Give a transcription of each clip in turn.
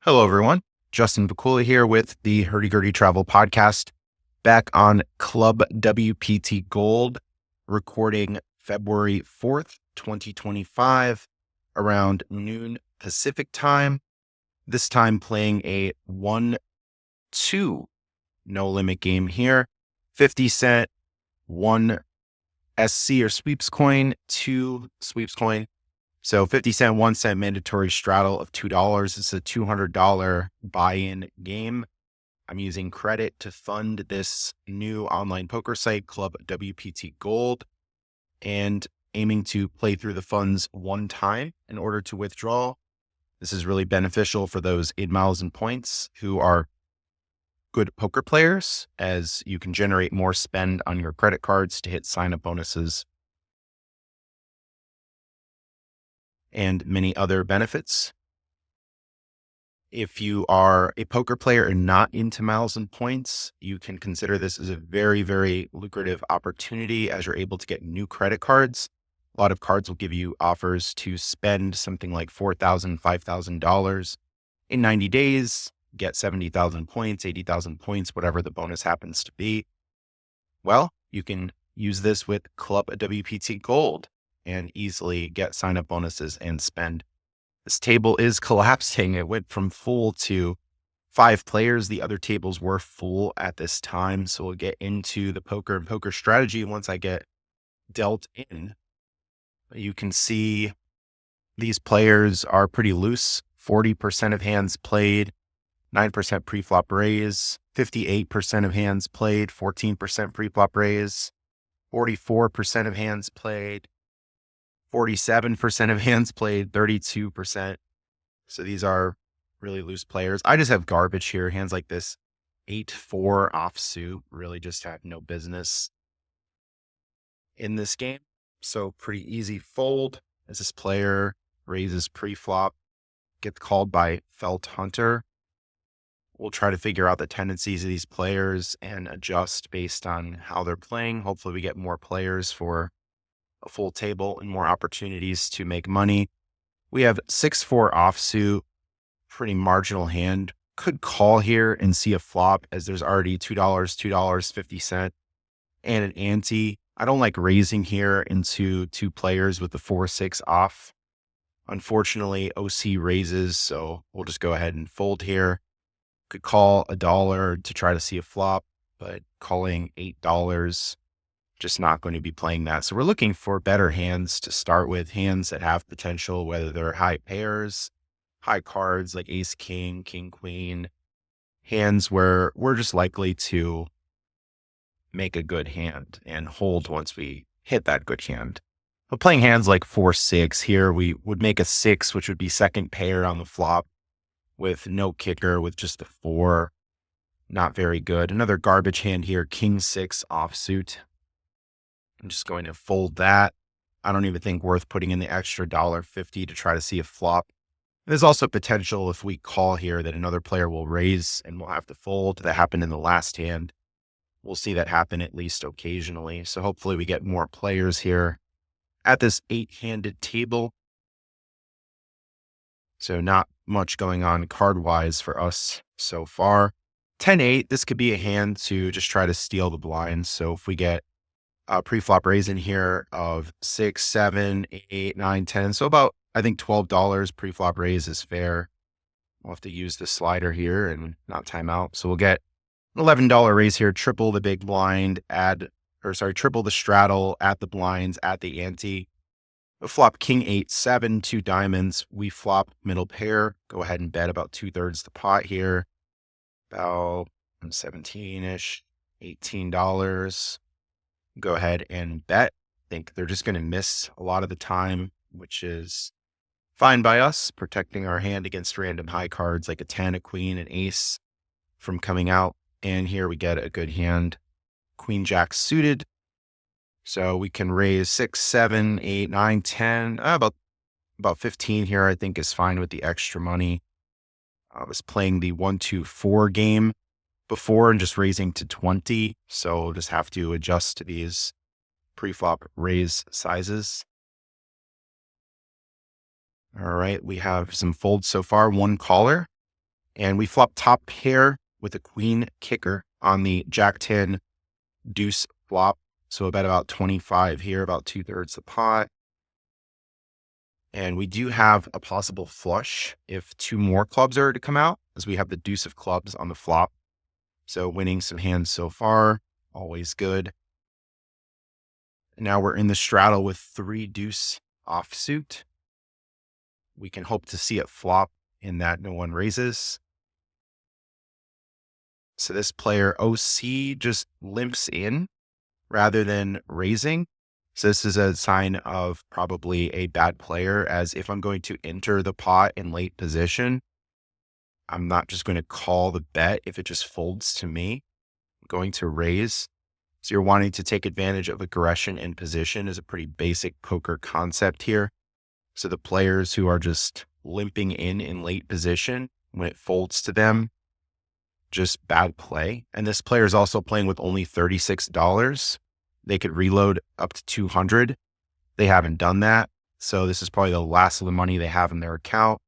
Hello, everyone. Justin Vacula here with the Hurdy Gurdy Travel Podcast, back on Club WPT Gold, recording February 4th, 2025, around noon Pacific time. This time playing a 1-2 no limit game here. 50 cent, 1 SC or sweeps coin, 2 sweeps coin. So 50 cent, 1 cent mandatory straddle of $2. It's a $200 buy-in game. I'm using credit to fund this new online poker site, Club WPT Gold, and aiming to play through the funds one time in order to withdraw. This is really beneficial for those 8 miles and points who are good poker players, as you can generate more spend on your credit cards to hit sign-up bonuses and many other benefits. If you are a poker player and not into miles and points, you can consider this as a very, very lucrative opportunity as you're able to get new credit cards. A lot of cards will give you offers to spend something like $4,000, $5,000 in 90 days, get 70,000 points, 80,000 points, whatever the bonus happens to be. Well, you can use this with Club WPT Gold and easily get sign-up bonuses and spend. This table is collapsing. It went from full to 5 players. The other tables were full at this time. So we'll get into the poker and poker strategy once I get dealt in. You can see these players are pretty loose. 40% of hands played, 9% pre-flop raise, 58% of hands played, 14% pre-flop raise, 44% of hands played, 47% of hands played, 32%. So these are really loose players. I just have garbage here. Hands like this, 8-4 offsuit, really just have no business in this game. So pretty easy fold as this player raises pre-flop, gets called by Felt Hunter. We'll try to figure out the tendencies of these players and adjust based on how they're playing. Hopefully we get more players for a full table and more opportunities to make money. We have 6-4 offsuit, pretty marginal hand. Could call here and see a flop as there's already $2, $2.50, and an ante. I don't like raising here into 2 players with the 4-6 off. Unfortunately, OC raises, so we'll just go ahead and fold here. Could call $1 to try to see a flop, but calling $8, just not going to be playing that. So we're looking for better hands to start with, hands that have potential, whether they're high pairs, high cards like ace, king, king, queen, hands where we're just likely to make a good hand and hold once we hit that good hand. But playing hands like 4-6 here, we would make a 6, which would be second pair on the flop with no kicker, with just the 4. Not very good. Another garbage hand here, king 6 offsuit. I'm just going to fold that. I don't even think worth putting in the extra $1.50 to try to see a flop. There's also potential if we call here that another player will raise and we'll have to fold. That happened in the last hand. We'll see that happen at least occasionally. So hopefully we get more players here at this 8-handed table. So not much going on card-wise for us so far. 10-8, this could be a hand to just try to steal the blinds. So if we get pre-flop raise in here of 6, 7, 8, 9, 10. So about, I think $12 pre-flop raise is fair. We'll have to use the slider here and not time out. So we'll get an $11 raise here, triple the big blind, triple the straddle at the blinds at the ante. We'll flop king 8, 7, 2 diamonds. We flop middle pair. Go ahead and bet about 2/3 the pot here. About 17-ish, $18. Go ahead and bet. I think they're just going to miss a lot of the time, which is fine by us, protecting our hand against random high cards like a 10, a queen, an ace from coming out. And here we get a good hand, queen jack suited. So we can raise 6, 7, 8, 9, 10, about 15 here, I think is fine with the extra money. I was playing the 1-2-4 game before and just raising to 20. So we'll just have to adjust to these pre-flop raise sizes. All right, we have some folds so far. One caller, And we flop top pair with a queen kicker on the Jack 10 deuce flop. So I bet about 25 here, about 2/3 the pot. And we do have a possible flush if two more clubs are to come out, as we have the deuce of clubs on the flop. So winning some hands so far, always good. And now we're in the straddle with 3 deuce offsuit. We can hope to see it flop in that no one raises. So this player OC just limps in rather than raising. So this is a sign of probably a bad player, as if I'm going to enter the pot in late position, I'm not just going to call the bet if it just folds to me. I'm going to raise. So you're wanting to take advantage of aggression in position is a pretty basic poker concept here. So the players who are just limping in late position, when it folds to them, just bad play. And this player is also playing with only $36. They could reload up to 200. They haven't done that. So this is probably the last of the money they have in their account,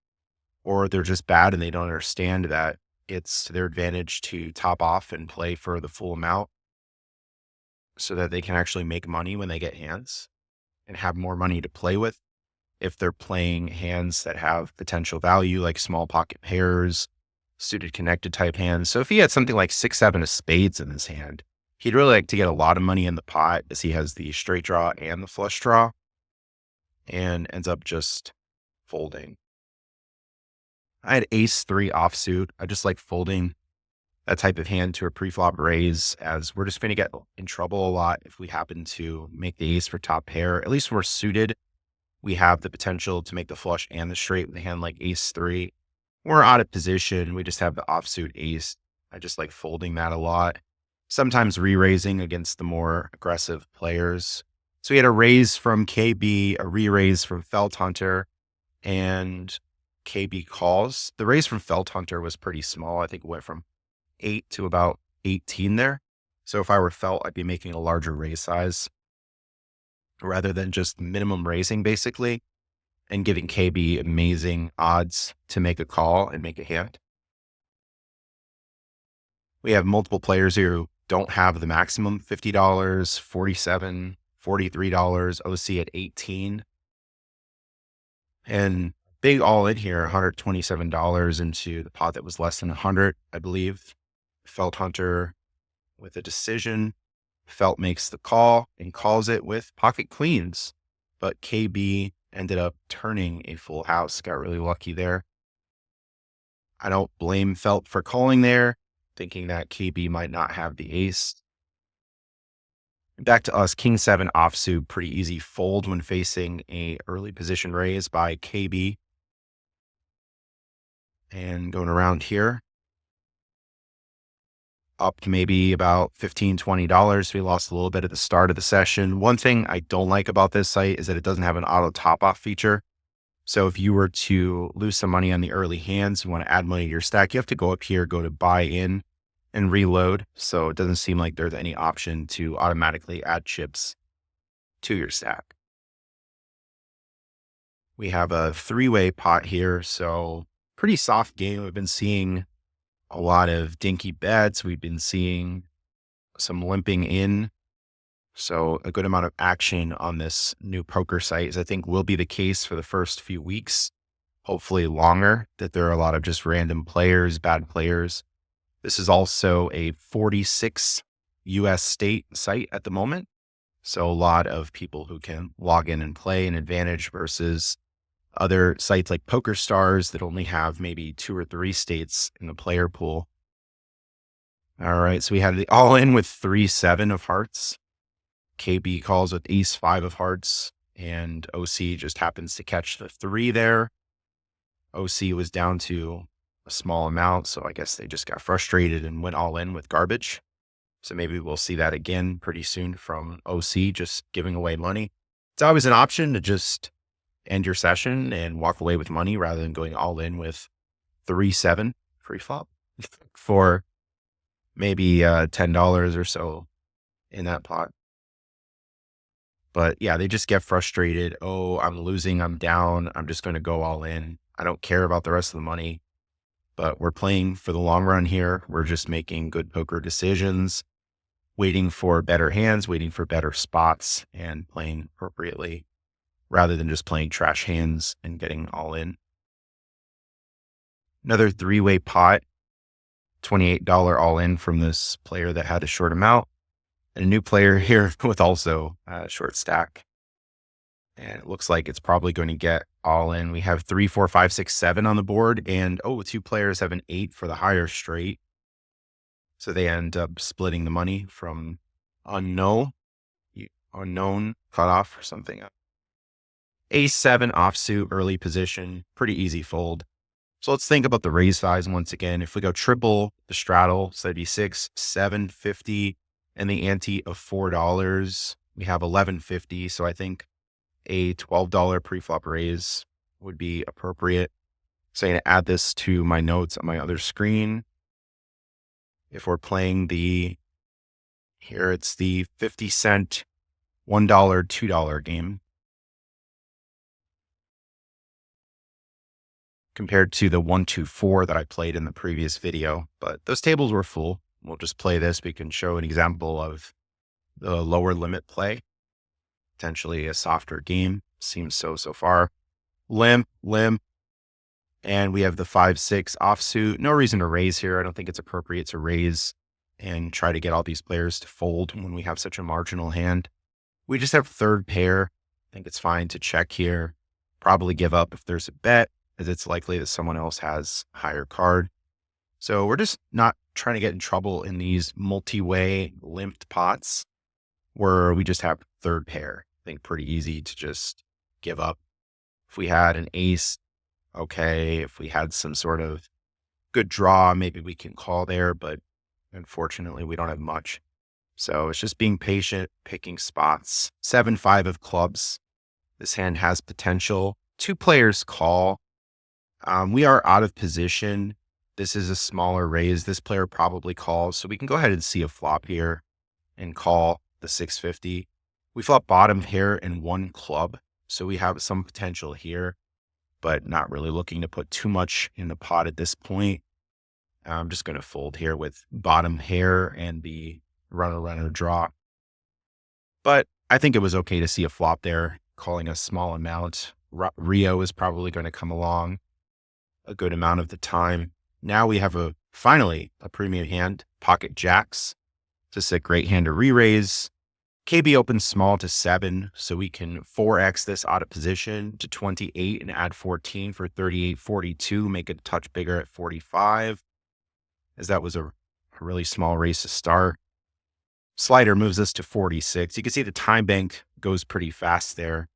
or they're just bad and they don't understand that it's to their advantage to top off and play for the full amount so that they can actually make money when they get hands and have more money to play with. If they're playing hands that have potential value, like small pocket pairs, suited connected type hands. So if he had something like 6-7 of spades in his hand, he'd really like to get a lot of money in the pot, as he has the straight draw and the flush draw, and ends up just folding. I had ace-3 offsuit. I just like folding that type of hand to a pre-flop raise, as we're just going to get in trouble a lot if we happen to make the ace for top pair. At least we're suited. We have the potential to make the flush and the straight with a hand like ace-3. We're out of position. We just have the offsuit ace. I just like folding that a lot. Sometimes re-raising against the more aggressive players. So we had a raise from KB, a re-raise from Felt Hunter, and KB calls. The raise from Felt Hunter was pretty small. I think it went from 8 to about 18 there. So if I were Felt, I'd be making a larger raise size rather than just minimum raising, basically, and giving KB amazing odds to make a call and make a hand. We have multiple players here who don't have the maximum $50, $47, $43, OC at 18. And big all in here, $127 into the pot that was less than 100, I believe. Felt Hunter with a decision. Felt makes the call and calls it with pocket queens, but KB ended up turning a full house. Got really lucky there. I don't blame Felt for calling there, thinking that KB might not have the ace. Back to us, King 7 offsuit, pretty easy fold when facing a early position raise by KB. And going around here, up to maybe about $15, $20. We lost a little bit at the start of the session. One thing I don't like about this site is that it doesn't have an auto top off feature. So if you were to lose some money on the early hands, you want to add money to your stack, you have to go up here, go to buy in and reload. So it doesn't seem like there's any option to automatically add chips to your stack. We have a 3-way pot here. So pretty soft game. We've been seeing a lot of dinky bets. We've been seeing some limping in. So a good amount of action on this new poker site, as I think will be the case for the first few weeks, hopefully longer, that there are a lot of just random players, bad players. This is also a 46 US state site at the moment. So a lot of people who can log in and play, an advantage versus other sites like PokerStars that only have maybe 2 or 3 states in the player pool. All right, so we had the all in with 3-7 of hearts. KB calls with ace-5 of hearts, and OC just happens to catch the 3 there. OC was down to a small amount, so I guess they just got frustrated and went all in with garbage. So maybe we'll see that again pretty soon from OC, just giving away money. It's always an option to just end your session and walk away with money rather than going all in with 3-7 free flop for maybe $10 or so in that pot. But yeah, they just get frustrated. Oh, I'm losing, I'm down, I'm just going to go all in. I don't care about the rest of the money. but we're playing for the long run here. We're just making good poker decisions, waiting for better hands, waiting for better spots, and playing appropriately rather than just playing trash hands and getting all in. Another three-way pot, $28 all in from this player that had a short amount, and a new player here with also a short stack. And it looks like it's probably going to get all in. We have 3, 4, 5, 6, 7 on the board. And two players have an 8 for the higher straight. So they end up splitting the money from unknown cutoff or something. Ace 7 offsuit, early position, pretty easy fold. So let's think about the raise size once again. If we go triple the straddle, so that'd be 6, 750, and the ante of $4, we have 1150. So I think a $12 preflop raise would be appropriate. So I'm going to add this to my notes on my other screen. If we're playing here it's the 50-cent, $1, $2 game compared to the 1, 2, 4 that I played in the previous video. But those tables were full. We'll just play this. We can show an example of the lower limit play. Potentially a softer game. Seems so far. Limp. And we have the 5, 6 offsuit. No reason to raise here. I don't think it's appropriate to raise and try to get all these players to fold when we have such a marginal hand. We just have third pair. I think it's fine to check here. Probably give up if there's a bet, as it's likely that someone else has a higher card. So we're just not trying to get in trouble in these multi-way limped pots where we just have third pair. I think pretty easy to just give up. If we had an ace, okay. If we had some sort of good draw, maybe we can call there, but unfortunately we don't have much. So it's just being patient, picking spots. 7, 5 of clubs. This hand has potential. 2 players call. We are out of position. This is a smaller raise. This player probably calls. So we can go ahead and see a flop here and call the 650. We flop bottom pair and 1 club. So we have some potential here, but not really looking to put too much in the pot at this point. I'm just going to fold here with bottom pair and the runner draw. But I think it was okay to see a flop there, calling a small amount. Rio is probably going to come along a good amount of the time. Now we have finally a premium hand, pocket jacks. This is a great hand to re-raise. KB opens small to 7, so we can 4x this out of position to 28 and add 14 for 38, 42, make it a touch bigger at 45, as that was a really small raise to start. Slider moves us to 46. You can see the time bank goes pretty fast there.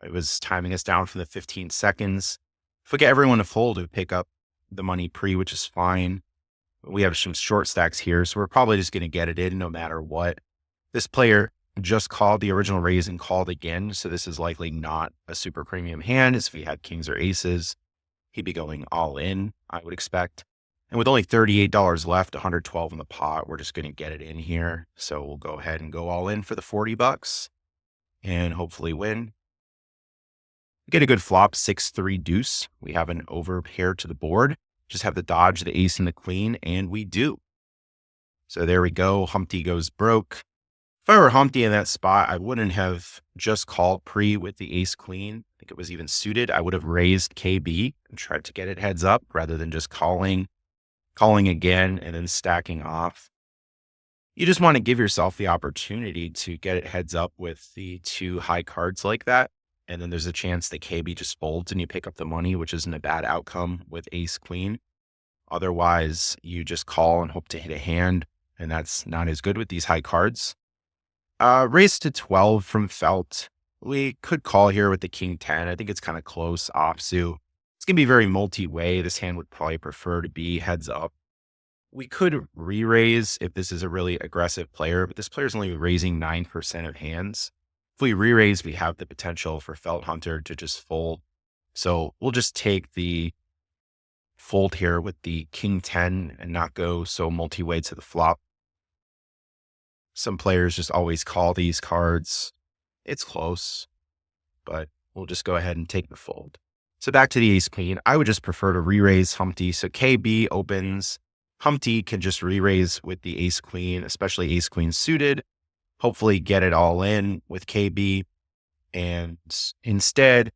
It was timing us down from the 15 seconds. If we get everyone to fold, we pick up the money pre, which is fine. We have some short stacks here, so we're probably just going to get it in no matter what. This player just called the original raise and called again, so this is likely not a super premium hand, as if he had kings or aces. He'd be going all in, I would expect. And with only $38 left, 112 in the pot, we're just going to get it in here. So we'll go ahead and go all in for the $40 and hopefully win. Get a good flop, 6-3 deuce. We have an over pair to the board. Just have to dodge the ace and the queen, and we do. So there we go. Humpty goes broke. If I were Humpty in that spot, I wouldn't have just called pre with the ace queen. I think it was even suited. I would have raised KB and tried to get it heads up rather than just calling again and then stacking off. You just want to give yourself the opportunity to get it heads up with the 2 high cards like that. And then there's a chance that KB just folds and you pick up the money, which isn't a bad outcome with ace queen. Otherwise, you just call and hope to hit a hand, and that's not as good with these high cards. Raise to 12 from Felt. We could call here with the king 10. I think it's kind of close offsuit. It's going to be very multi-way. This hand would probably prefer to be heads up. We could re-raise if this is a really aggressive player, but this player is only raising 9% of hands. If we re-raise, we have the potential for Felt Hunter to just fold. So we'll just take the fold here with the king 10 and not go so multi-way to the flop. Some players just always call these cards. It's close, but we'll just go ahead and take the fold. So back to the ace queen, I would just prefer to re-raise Humpty. So KB opens. Humpty can just re-raise with the ace queen, especially ace queen suited. Hopefully get it all in with KB. And instead,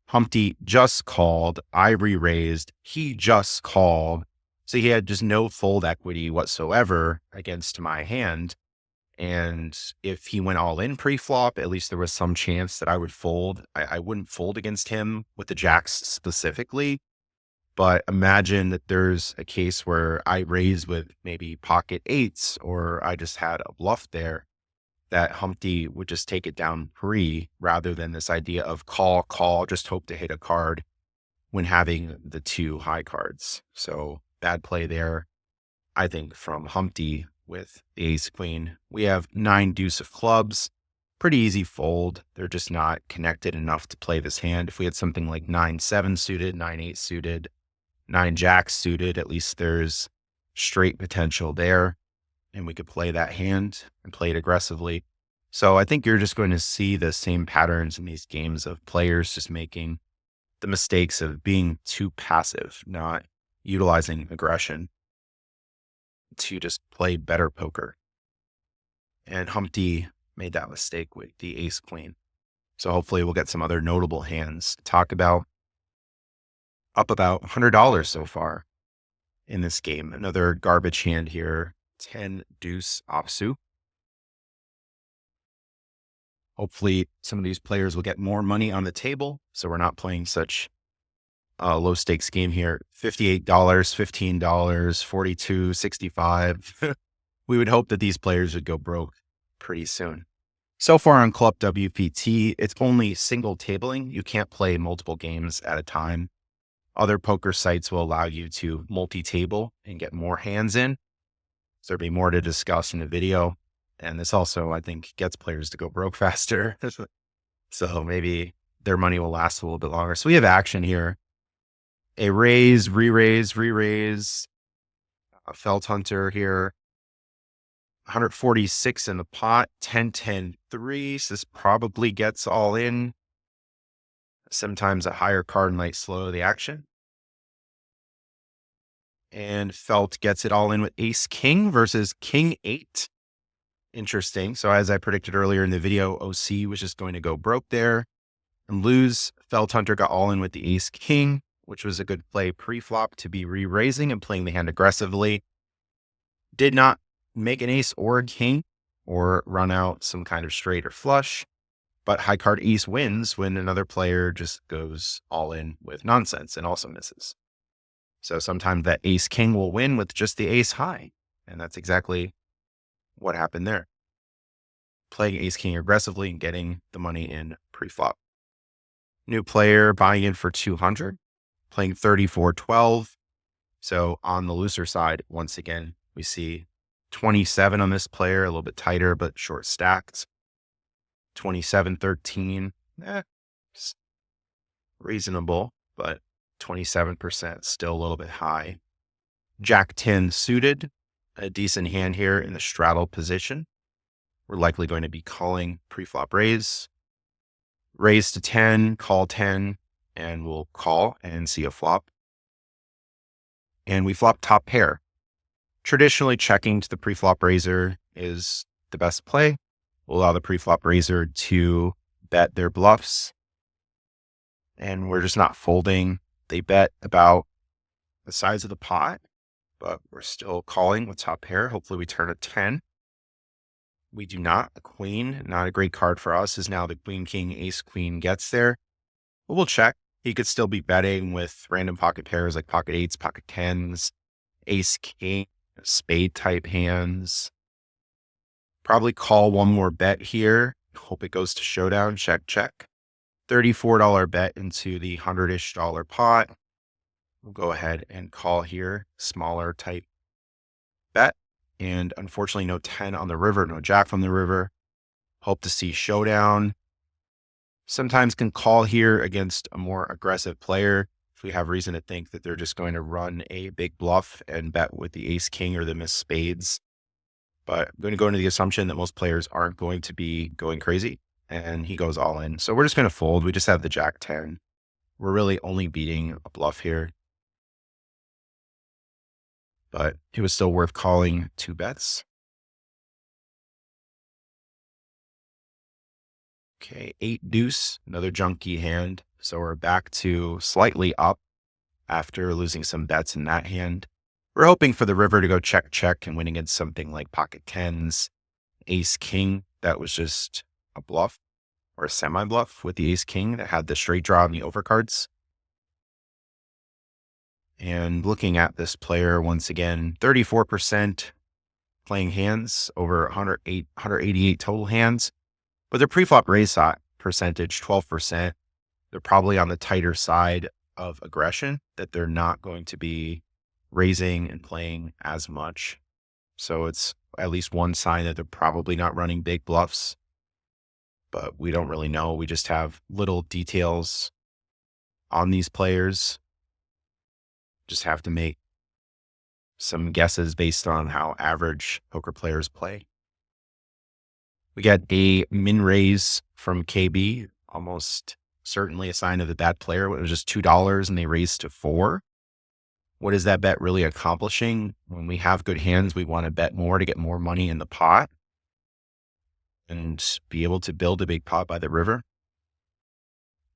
Humpty just called. I re-raised. He just called. So he had just no fold equity whatsoever against my hand. And if he went all in pre-flop, at least there was some chance that I would fold. I wouldn't fold against him with the jacks specifically, but imagine that there's a case where I raise with maybe pocket eights, or I just had a bluff there, that Humpty would just take it down pre, rather than this idea of call, just hope to hit a card when having the two high cards. So bad play there, I think, from Humpty with the ace queen. We have 9 deuce of clubs, pretty easy fold. They're just not connected enough to play this hand. If we had something like 9-7 suited, 9-8 suited, 9 jacks suited, at least there's straight potential there, and we could play that hand and play it aggressively. So I think you're just going to see the same patterns in these games of players just making the mistakes of being too passive, not utilizing aggression to just play better poker. And Humpty made that mistake with the ace queen. So hopefully we'll get some other notable hands to talk about. Up about $100 so far in this game. Another garbage hand here, 10 deuce offsuit. Hopefully some of these players will get more money on the table, so we're not playing such a low stakes game here. $58, $15, $42, $65. We would hope that these players would go broke pretty soon. So far on Club WPT, it's only single tabling. You can't play multiple games at a time. Other poker sites will allow you to multi-table and get more hands in. So there'll be more to discuss in the video. And this also, I think, gets players to go broke faster. So maybe their money will last a little bit longer. So we have action here. A raise, re-raise, re-raise. A Felt Hunter here. 146 in the pot, 10-10-3. So this probably gets all in. Sometimes a higher card might slow the action. And Felt gets it all in with ace king versus king 8. Interesting. So as I predicted earlier in the video, OC was just going to go broke there and lose. Felt Hunter got all in with the ace king, which was a good play pre-flop to be re-raising and playing the hand aggressively. Did not make an ace or a king or run out some kind of straight or flush, but high card ace wins when another player just goes all in with nonsense and also misses. So sometimes that ace king will win with just the ace high. And that's exactly what happened there. Playing ace king aggressively and getting the money in pre-flop. New player buying in for 200, playing 34-12. So on the looser side, once again, we see 27 on this player, a little bit tighter, but short stacked. 27-13, reasonable, but 27% still a little bit high. Jack 10 suited, a decent hand here in the straddle position. We're likely going to be calling pre-flop raise. Raise to 10, call 10, and we'll call and see a flop. And we flop top pair. Traditionally, checking to the pre-flop raiser is the best play. We'll allow the pre-flop raiser to bet their bluffs. And we're just not folding. They bet about the size of the pot, but we're still calling with top pair. Hopefully we turn a 10. We do not. A queen, not a great card for us, is now the queen, king, ace, queen gets there. But we'll check. He could still be betting with random pocket pairs like pocket eights, pocket tens, ace, king, spade type hands. Probably call one more bet here. Hope it goes to showdown. Check, check. $34 bet into the $100-ish pot. We'll go ahead and call here. Smaller type bet. And unfortunately, no 10 on the river, no jack from the river. Hope to see showdown. Sometimes can call here against a more aggressive player if we have reason to think that they're just going to run a big bluff and bet with the ace king or the miss spades. But I'm going to go into the assumption that most players aren't going to be going crazy, and he goes all in. So we're just going to fold. We just have the jack 10 we're really only beating a bluff here, but it was still worth calling 2 bets. Okay, 8 deuce, another junky hand. So we're back to slightly up after losing some bets in that hand. We're hoping for the river to go check, check and win against something like pocket tens, ace king. That was just a bluff or a semi bluff with the ace king that had the straight draw and the overcards. And looking at this player once again, 34% playing hands over 188 total hands, but their preflop raise percentage, 12%. They're probably on the tighter side of aggression, that they're not going to be raising and playing as much. So it's at least one sign that they're probably not running big bluffs, but we don't really know. We just have little details on these players. Just have to make some guesses based on how average poker players play. We got a min raise from KB, almost certainly a sign of a bad player. It was just $2 and they raised to $4. What is that bet really accomplishing? When we have good hands, we want to bet more to get more money in the pot and be able to build a big pot by the river.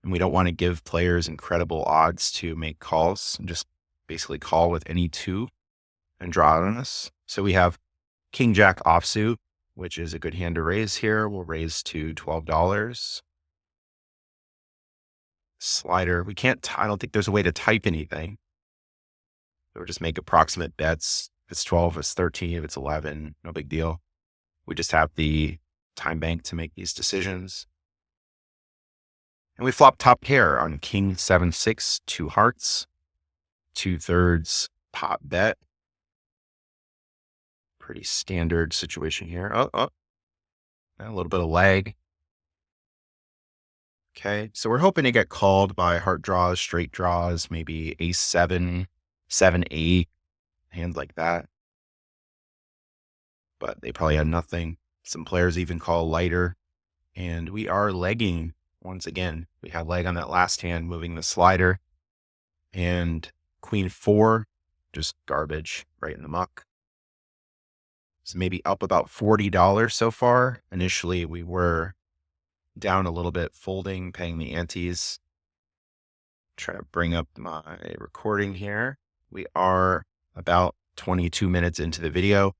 And we don't want to give players incredible odds to make calls and just basically call with any 2 and draw it on us. So we have King Jack offsuit, which is a good hand to raise here. We'll raise to $12. Slider. We can't, I don't think there's a way to type anything. Or just make approximate bets. If it's 12, if it's 13, if it's 11, no big deal. We just have the time bank to make these decisions. And we flop top pair on King 7-6, 2 hearts, 2/3 pot bet. Pretty standard situation here. A little bit of lag. Okay, so we're hoping to get called by heart draws, straight draws, maybe ace 7, 7-8, hands like that. But they probably had nothing. Some players even call lighter. And we are legging once again. We had leg on that last hand, moving the slider. And queen 4, just garbage, right in the muck. So maybe up about $40 so far. Initially, we were down a little bit, folding, paying the antes. Try to bring up my recording here. We are about 22 minutes into the video.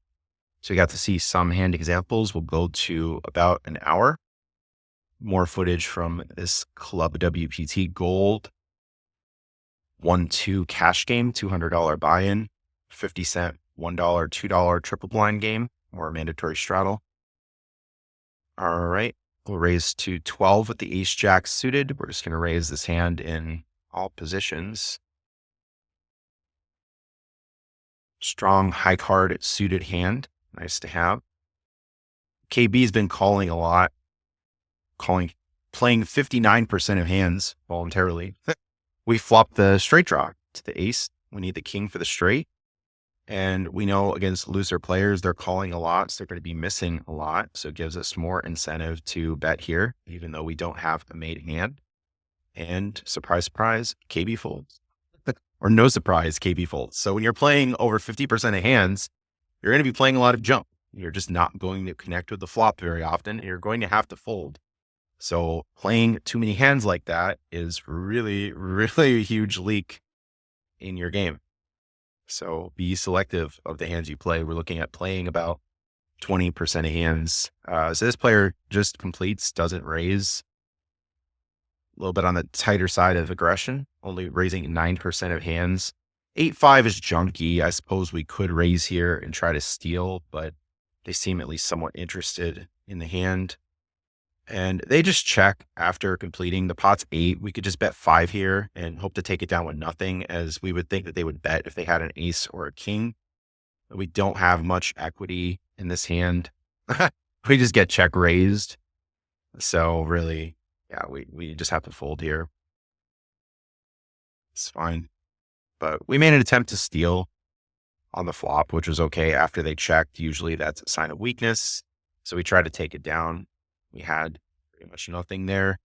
So we got to see some hand examples. We'll go to about an hour. More footage from this Club WPT Gold 1-2 cash game, $200 buy-in, 50-cent, $1, $2 triple blind game, or a mandatory straddle. All right. We'll raise to 12 with the ace jack suited. We're just going to raise this hand in all positions. Strong high card suited hand. Nice to have. KB's been calling a lot, playing 59% of hands voluntarily. We flopped the straight draw to the ace. We need the king for the straight. And we know against looser players, they're calling a lot, so they're going to be missing a lot. So it gives us more incentive to bet here, even though we don't have a made hand. And surprise, surprise, KB folds. Or no surprise, KB folds. So when you're playing over 50% of hands, you're going to be playing a lot of jump. You're just not going to connect with the flop very often, and you're going to have to fold. So playing too many hands like that is really, really a huge leak in your game. So be selective of the hands you play. We're looking at playing about 20% of hands. So this player just completes, doesn't raise. A little bit on the tighter side of aggression, only raising 9% of hands. 8-5 is junky. I suppose we could raise here and try to steal, but they seem at least somewhat interested in the hand. And they just check after completing. The pot's 8. We could just bet 5 here and hope to take it down with nothing, as we would think that they would bet if they had an ace or a king. But we don't have much equity in this hand. We just get check raised. So really, yeah, we just have to fold here. It's fine. But we made an attempt to steal on the flop, which was okay after they checked. Usually that's a sign of weakness. So we tried to take it down. We had pretty much nothing there.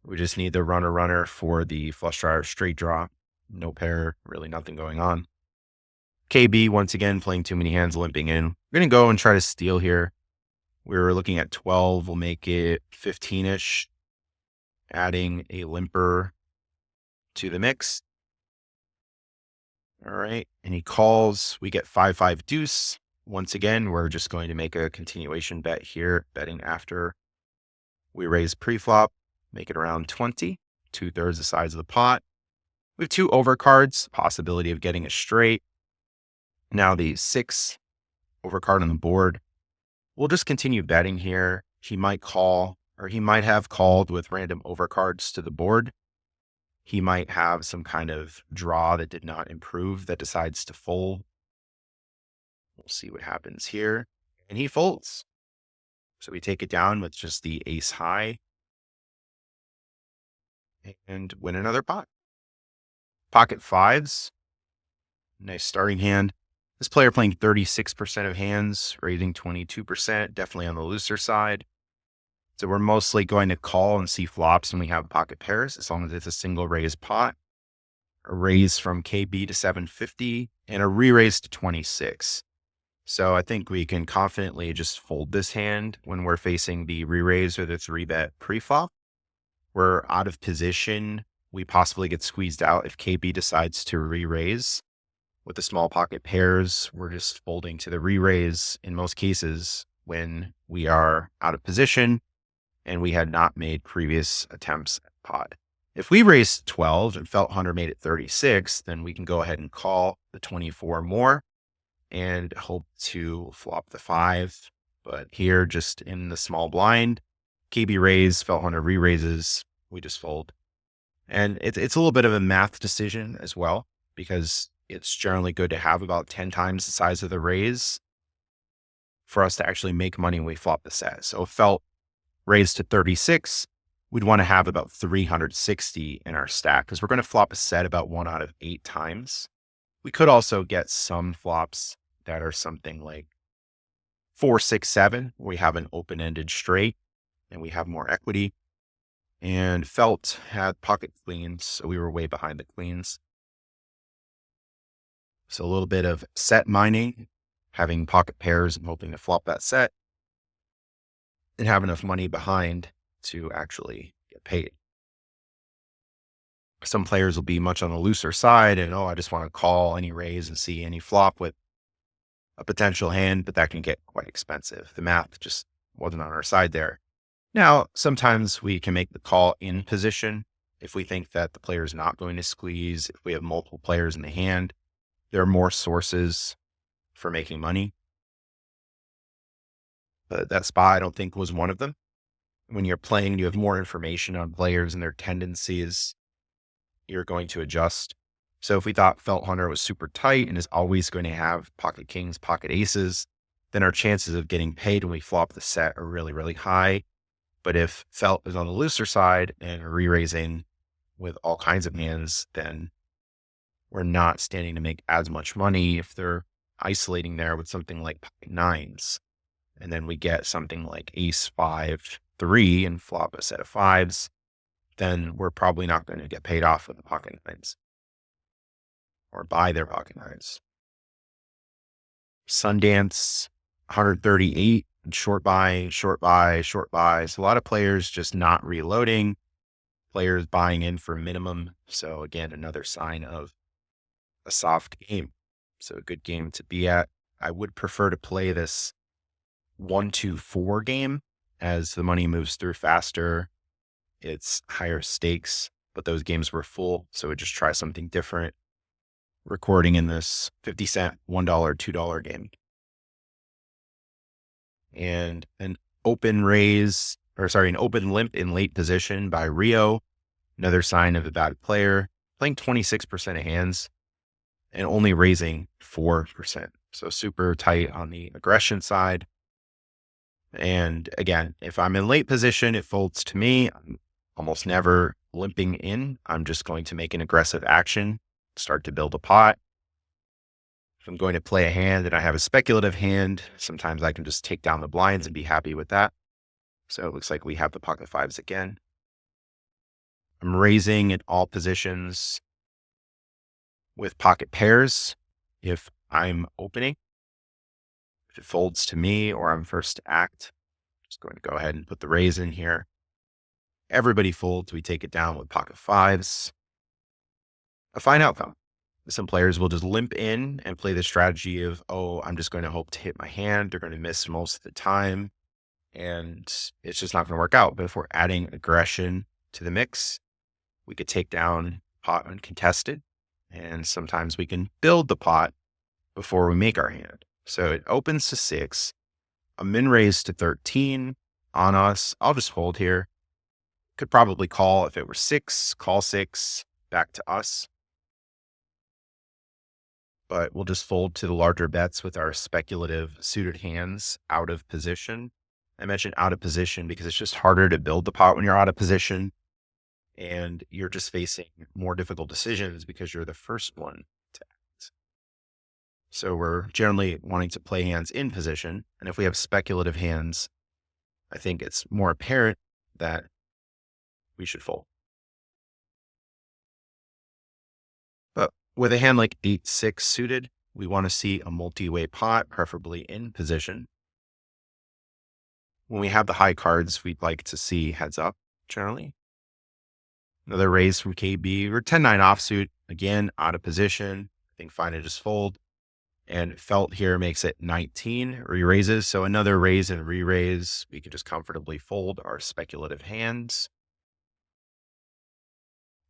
We just need the runner for the flush draw or straight draw. No pair, really nothing going on. KB, once again, playing too many hands, limping in. We're going to go and try to steal here. We were looking at 12. We'll make it 15-ish, adding a limper to the mix. All right. And he calls. We get 5-5 deuce. Once again, we're just going to make a continuation bet here, betting after we raise pre-flop, make it around 20, 2/3 the size of the pot. We have 2 overcards, possibility of getting a straight. Now the 6 overcard on the board. We'll just continue betting here. He might call, or he might have called with random overcards to the board. He might have some kind of draw that did not improve that decides to fold. We'll see what happens here. And he folds. So we take it down with just the ace high and win another pot. Pocket fives. Nice starting hand. This player playing 36% of hands, raising 22%, definitely on the looser side. So we're mostly going to call and see flops when we have pocket pairs, as long as it's a single raise pot. A raise from KB to 750 and a re-raise to 26. So I think we can confidently just fold this hand when we're facing the re-raise or the 3-bet pre-flop. We're out of position. We possibly get squeezed out if KB decides to re-raise. With the small pocket pairs, we're just folding to the re-raise in most cases when we are out of position and we had not made previous attempts at pot. If we raised 12 and felt Hunter made it 36, then we can go ahead and call the 24 more and hope to flop the 5. But here, just in the small blind, KB raise, felt Hunter re-raises, we just fold. And it's a little bit of a math decision as well, because it's generally good to have about 10 times the size of the raise for us to actually make money when we flop the set. So if felt raised to 36, we'd want to have about 360 in our stack because we're going to flop a set about 1 out of 8 times. We could also get some flops that are something like 4, 6, 7, where we have an open-ended straight and we have more equity. And felt had pocket queens, so we were way behind the queens. So a little bit of set mining, having pocket pairs and hoping to flop that set and have enough money behind to actually get paid. Some players will be much on the looser side and, I just want to call any raise and see any flop with a potential hand, but that can get quite expensive. The math just wasn't on our side there. Now, sometimes we can make the call in position if we think that the player is not going to squeeze, if we have multiple players in the hand. There are more sources for making money. But that spot, I don't think, was one of them. When you're playing, you have more information on players and their tendencies. You're going to adjust. So if we thought Felt Hunter was super tight and is always going to have pocket kings, pocket aces, then our chances of getting paid when we flop the set are really, really high. But if Felt is on the looser side and re-raising with all kinds of hands, then we're not standing to make as much money if they're isolating there with something like pocket nines. And then we get something like ace 5, 3 and flop a set of fives, then we're probably not going to get paid off with the pocket nines or buy their pocket nines. Sundance, 138, short buy, short buy, short buy. So a lot of players just not reloading, players buying in for minimum. So again, another sign of a soft game. So a good game to be at. I would prefer to play this 1-2-4 game as the money moves through faster. It's higher stakes, but those games were full. So just try something different. Recording in this 50-cent, $1, $2 game. And an open limp in late position by Rio. Another sign of a bad player. Playing 26% of hands and only raising 4%. So super tight on the aggression side. And again, if I'm in late position, it folds to me. I'm almost never limping in. I'm just going to make an aggressive action, start to build a pot. If I'm going to play a hand and I have a speculative hand, sometimes I can just take down the blinds and be happy with that. So it looks like we have the pocket fives again. I'm raising in all positions with pocket pairs. If I'm opening, if it folds to me or I'm first to act, just going to go ahead and put the raise in here. Everybody folds. We take it down with pocket fives. A fine outcome. Some players will just limp in and play the strategy of, oh, I'm just going to hope to hit my hand. They're going to miss most of the time, and it's just not going to work out. But if we're adding aggression to the mix, we could take down pot uncontested, and sometimes we can build the pot before we make our hand. So it opens to 6, a min raise to 13 on us. I'll just hold here. Could probably call if it were 6, call 6 back to us. But we'll just fold to the larger bets with our speculative suited hands out of position. I mentioned out of position because it's just harder to build the pot when you're out of position, and you're just facing more difficult decisions because you're the first one to act. So we're generally wanting to play hands in position. And if we have speculative hands, I think it's more apparent that we should fold. But with a hand like 8-6 suited, we want to see a multi-way pot, preferably in position. When we have the high cards, we'd like to see heads up, generally. Another raise from KB. We're 10-9 offsuit, again, out of position. I think fine to just fold. And felt here makes it 19 re-raises. So another raise and re-raise. We can just comfortably fold our speculative hands.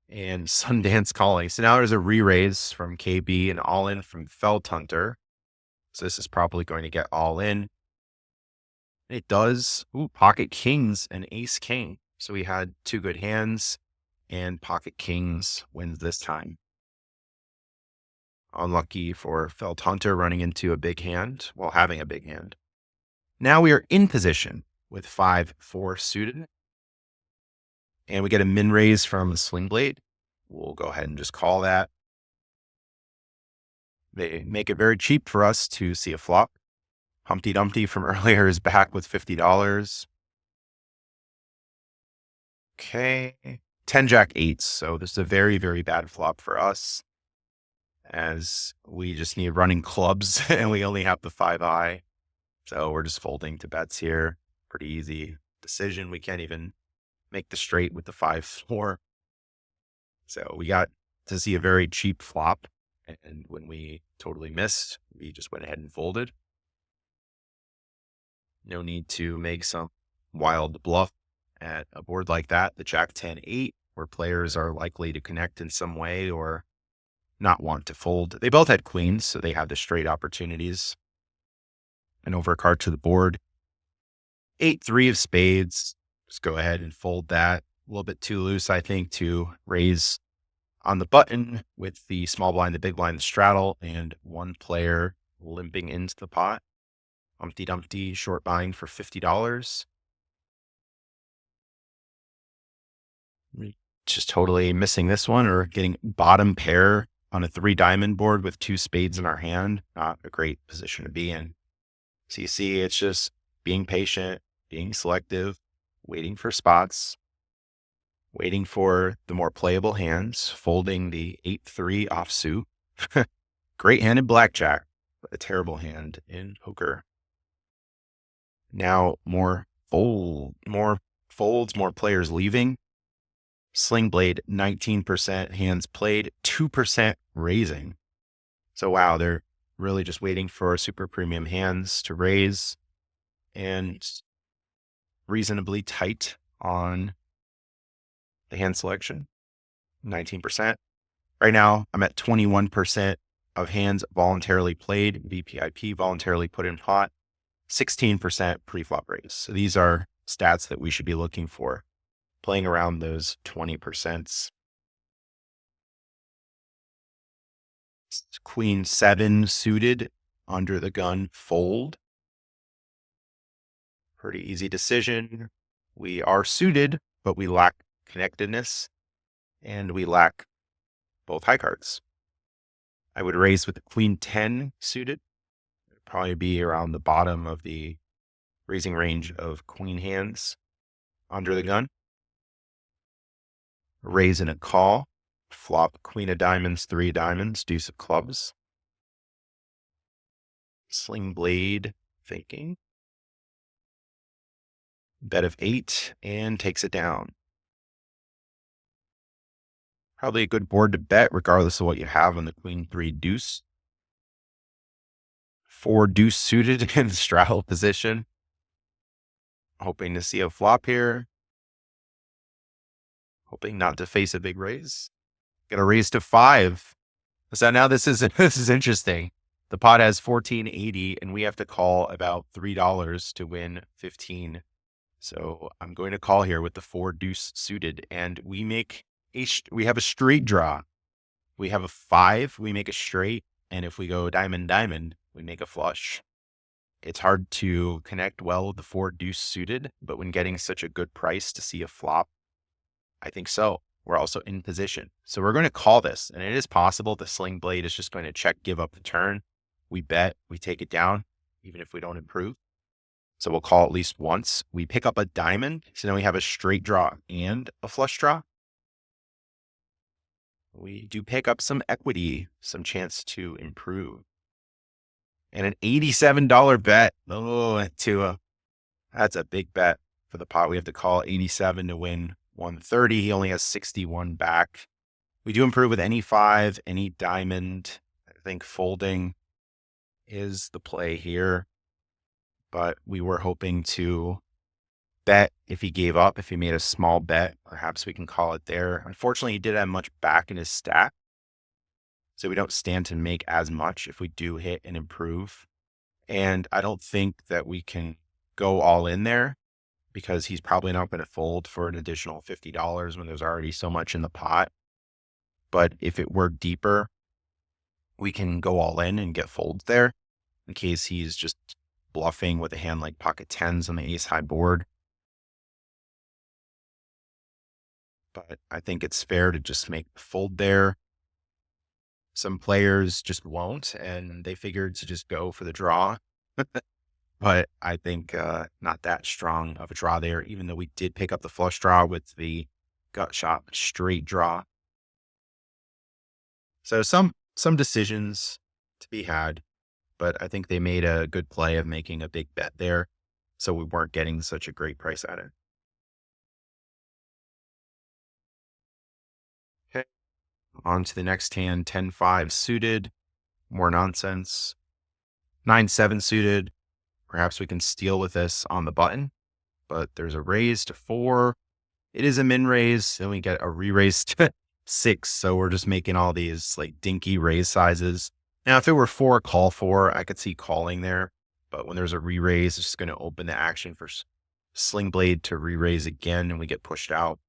And Sundance calling. So now there's a re-raise from KB and all in from Felt Hunter. So this is probably going to get all in. It does. Ooh, pocket kings and ace king. So we had 2 good hands, and pocket kings wins this time. Unlucky for Felt Hunter running into a big hand while having a big hand. Now we are in position with 5-4 suited. And we get a min raise from the Sling Blade. We'll go ahead and just call that. They make it very cheap for us to see a flop. Humpty Dumpty from earlier is back with $50. Okay. 10-Jack-8. So this is a very, very bad flop for us, as we just need running clubs and we only have the 5-eye. So we're just folding to bets here. Pretty easy decision. We can't even make the straight with the 5-4. So we got to see a very cheap flop. And when we totally missed, we just went ahead and folded. No need to make some wild bluff at a board like that, the Jack-10-8, where players are likely to connect in some way or not want to fold. They both had queens, so they have the straight opportunities. An overcard to the board. 8-3 of spades. Just go ahead and fold that. A little bit too loose, I think, to raise on the button with the small blind, the big blind, the straddle, and one player limping into the pot. Humpty Dumpty short buying for $50. Just totally missing this one, or getting bottom pair on a 3-diamond board with 2 spades in our hand. Not a great position to be in. So you see, it's just being patient, being selective, waiting for spots, waiting for the more playable hands, folding the 8-3 offsuit. Great hand in blackjack, but a terrible hand in poker. Now more folds, more players leaving. Sling Blade, 19% hands played, 2% raising. So wow, they're really just waiting for super premium hands to raise, and reasonably tight on the hand selection, 19%. Right now, I'm at 21% of hands voluntarily played, VPIP voluntarily put in pot, 16% pre-flop raise. So these are stats that we should be looking for, playing around those 20%. Queen 7 suited, under the gun, fold. Pretty easy decision. We are suited, but we lack connectedness, and we lack both high cards. I would raise with the Queen 10 suited. It'd probably be around the bottom of the raising range of queen hands under the gun. raise and a call, flop queen of diamonds, 3 diamonds, deuce of clubs, sling blade, thinking, bet of 8, and takes it down. Probably a good board to bet regardless of what you have on the queen 3 deuce. 4 deuce suited in straddle position. Hoping to see a flop here. Hoping not to face a big raise. Gonna raise to 5. So now this is this is interesting. The pot has 1480 and we have to call about $3 to win 15. So I'm going to call here with the 4 deuce suited, and we have a straight draw. We have a 5, we make a straight, and if we go diamond diamond, we make a flush. It's hard to connect well with the 4 deuce suited, but when getting such a good price to see a flop, I think so. We're also in position. So we're going to call this, and it is possible the sling blade is just going to check, give up the turn. We bet, we take it down, even if we don't improve. So we'll call at least once. We pick up a diamond, so now we have a straight draw and a flush draw. We do pick up some equity, some chance to improve. And an $87 bet. Oh, that's a big bet for the pot. We have to call 87 to win 130. He only has 61 back. We do improve with any 5, any diamond. I think folding is the play here. But we were hoping to bet if he gave up, if he made a small bet, perhaps we can call it there. Unfortunately, he did have much back in his stack, so we don't stand to make as much if we do hit and improve. And I don't think that we can go all in there because he's probably not going to fold for an additional $50 when there's already so much in the pot. But if it were deeper, we can go all in and get folds there in case he's just bluffing with a hand like pocket tens on the ace high board. But I think it's fair to just make the fold there. Some players just won't, and they figured to just go for the draw. But I think not that strong of a draw there, even though we did pick up the flush draw with the gut shot straight draw. So some decisions to be had, but I think they made a good play of making a big bet there, so we weren't getting such a great price at it. Okay, on to the next hand, 10-5 suited, more nonsense. 9-7 suited, perhaps we can steal with this on the button, but there's a raise to 4. It is a min raise, and we get a re-raise to 6, so we're just making all these like dinky raise sizes. Now, if it were 4, call 4, I could see calling there. But when there's a re-raise, it's just going to open the action for sling blade to re-raise again, and we get pushed out.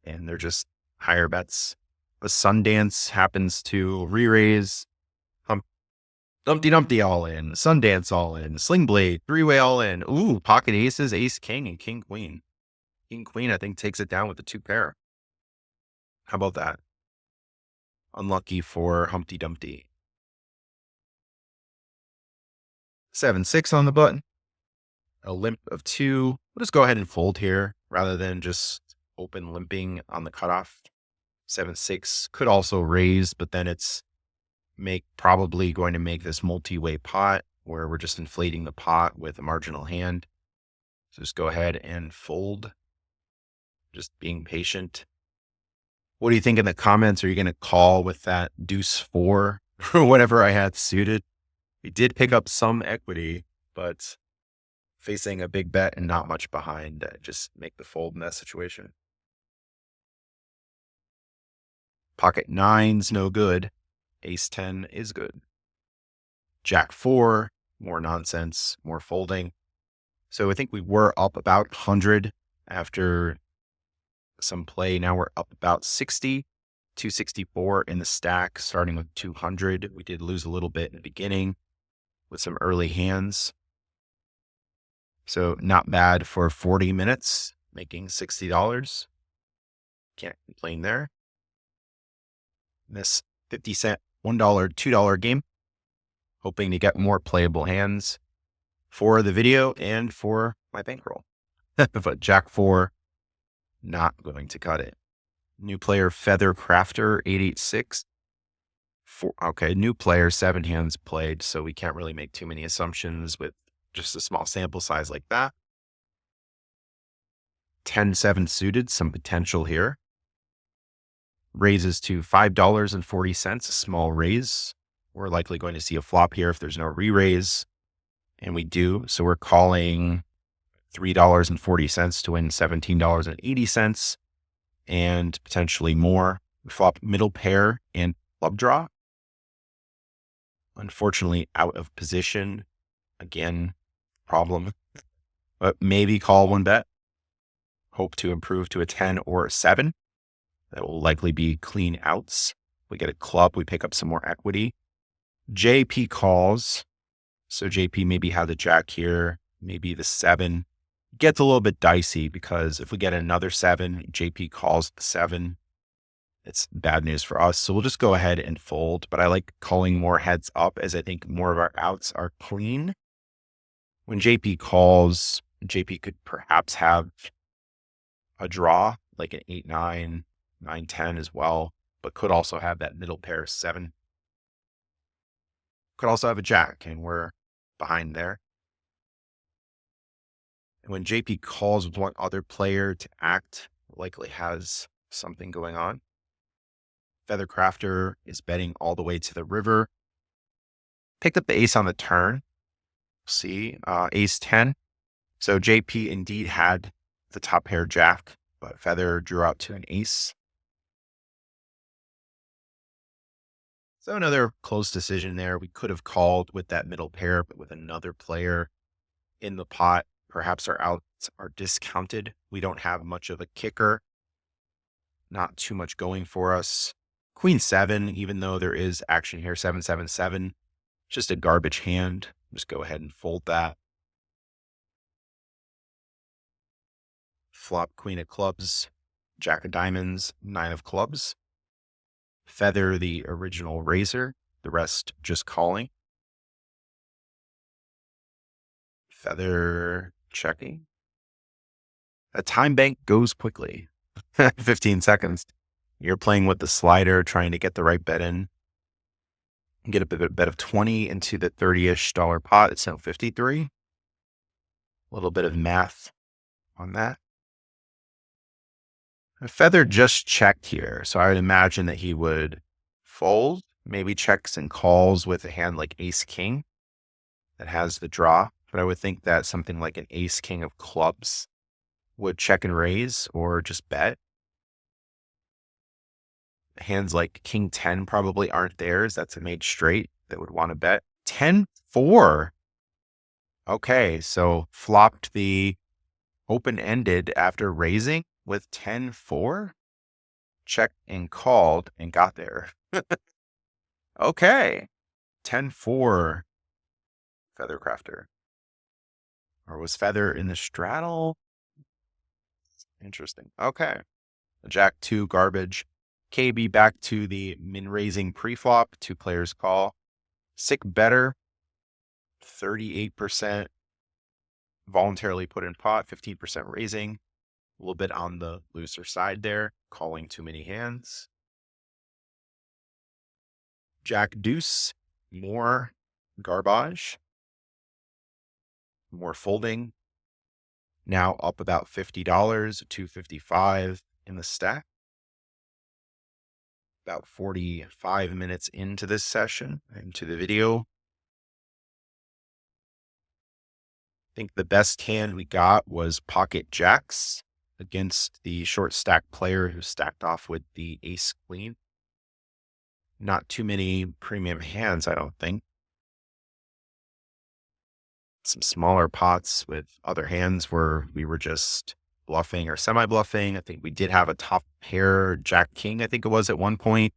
And they're just higher bets. The Sundance happens to re-raise. Dumpty Dumpty all in. Sundance all in. Sling blade, 3-way all in. Ooh, pocket aces, ace king, and king queen. King queen, I think, takes it down with the 2 pair. How about that? Unlucky for Humpty Dumpty. 7-6 on the button. A limp of 2. We'll just go ahead and fold here rather than just open limping on the cutoff. 7-6 could also raise, but then it's probably going to make this multi-way pot where we're just inflating the pot with a marginal hand. So just go ahead and fold. Just being patient. What do you think in the comments? Are you going to call with that deuce 4 or whatever I had suited? We did pick up some equity, but facing a big bet and not much behind, just make the fold in that situation. Pocket 9's no good. Ace 10 is good. Jack 4, more nonsense, more folding. So I think we were up about 100 after some play. Now we're up about 60, 264 in the stack, starting with 200. We did lose a little bit in the beginning with some early hands. So not bad for 40 minutes, making $60. Can't complain there. This 50-cent, $1, $2 game. Hoping to get more playable hands for the video and for my bankroll. But Jack 4, not going to cut it. New player Feather Crafter 886. Okay, new player, 7 hands played, so we can't really make too many assumptions with just a small sample size like that. 10-7 suited, some potential here. Raises to $5.40, a small raise. We're likely going to see a flop here if there's no re-raise, and we do. So we're calling $3.40 to win $17.80 and potentially more. We flop middle pair and club draw. Unfortunately, out of position. Again, problem. But maybe call one bet. Hope to improve to a 10 or a 7. That will likely be clean outs. We get a club, we pick up some more equity. JP calls. So JP maybe has a jack here, maybe the 7. Gets a little bit dicey because if we get another 7, JP calls the 7. It's bad news for us. So we'll just go ahead and fold. But I like calling more heads up as I think more of our outs are clean. When JP calls, JP could perhaps have a draw, like an 8-9, 9-10 as well, but could also have that middle pair 7. Could also have a jack, and we're behind there. And when JP calls with one other player to act, likely has something going on. Feather Crafter is betting all the way to the river. Picked up the ace on the turn. See, ace 10. So JP indeed had the top pair jack, but Feather drew out to an ace. So another close decision there. We could have called with that middle pair, but with another player in the pot, perhaps our outs are discounted. We don't have much of a kicker. Not too much going for us. Queen 7, even though there is action here, 7-7-7, just a garbage hand. Just go ahead and fold that. Flop Queen of Clubs, Jack of Diamonds, 9 of Clubs. Feather the original raiser, the rest just calling. Feather checking. A time bank goes quickly. 15 seconds. You're playing with the slider, trying to get the right bet in. Get a bet of 20 into the $30-ish pot. It's now 53. A little bit of math on that. Feather just checked here, so I would imagine that he would fold, maybe checks and calls with a hand like ace-king that has the draw. But I would think that something like an ace-king of clubs would check and raise or just bet. Hands like king 10 probably aren't theirs. That's a made straight that would want to bet. 10-4. Okay, so flopped the open-ended after raising with 10-4. Checked and called and got there. Okay. 10-4. Feather Crafter. Or was Feather in the straddle? Interesting. Okay. Jack 2 garbage. KB back to the min raising pre-flop. 2 players call. Sick better. 38% voluntarily put in pot. 15% raising. A little bit on the looser side there. Calling too many hands. Jack Deuce. More garbage. More folding. Now up about $50, $255 in the stack. About 45 minutes into this session, into the video. I think the best hand we got was pocket jacks against the short stack player who stacked off with the ace queen. Not too many premium hands, I don't think. Some smaller pots with other hands where we were just bluffing or semi-bluffing. I think we did have a top pair, Jack King, I think it was at one point.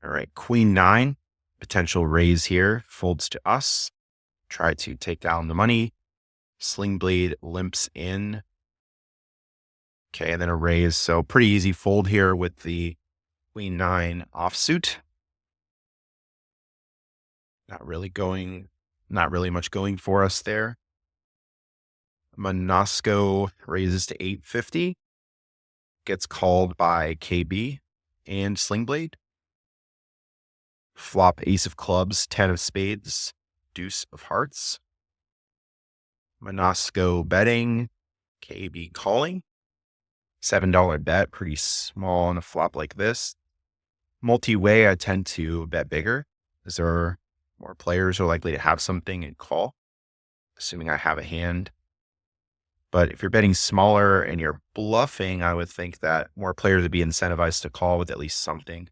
All right, Queen 9, potential raise here, folds to us. Try to take down the money. Sling Blade limps in. Okay, and then a raise. So pretty easy fold here with the Queen 9 offsuit. Not really much going for us there. Monasco raises to 850. gets called by KB and Sling Blade. Flop ace of clubs, 10 of spades, deuce of hearts. Monasco betting, KB calling. $7 bet, pretty small on a flop like this. Multi-way, I tend to bet bigger, as there are more players who are likely to have something and call, assuming I have a hand. But if you're betting smaller and you're bluffing, I would think that more players would be incentivized to call with at least something.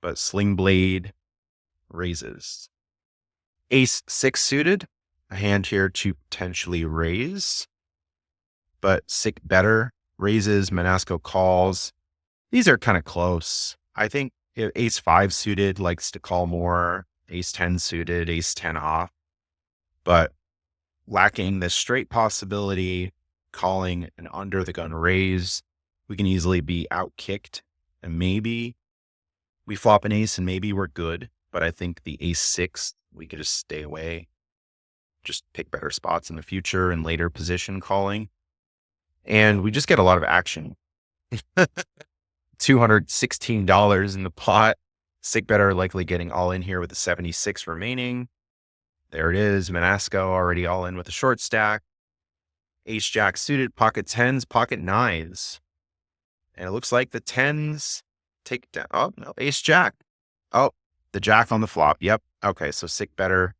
But Sling Blade raises. Ace 6 suited, a hand here to potentially raise. But sick better, raises, Monasco calls. These are kind of close. I think if ace 5 suited likes to call more, ace 10 suited, ace 10 off. But lacking this straight possibility, calling an under the gun raise, we can easily be outkicked. And maybe we flop an ace and maybe we're good. But I think the ace 6, we could just stay away. Just pick better spots in the future and later position calling. And we just get a lot of action. $216 in the pot. Sick better likely getting all in here with the 76 remaining. There it is. Monasco already all in with the short stack. Ace jack suited, pocket 10s, pocket 9s. And it looks like the 10s take down. Oh, no, ace jack. Oh, the jack on the flop. Yep. Okay, so sick better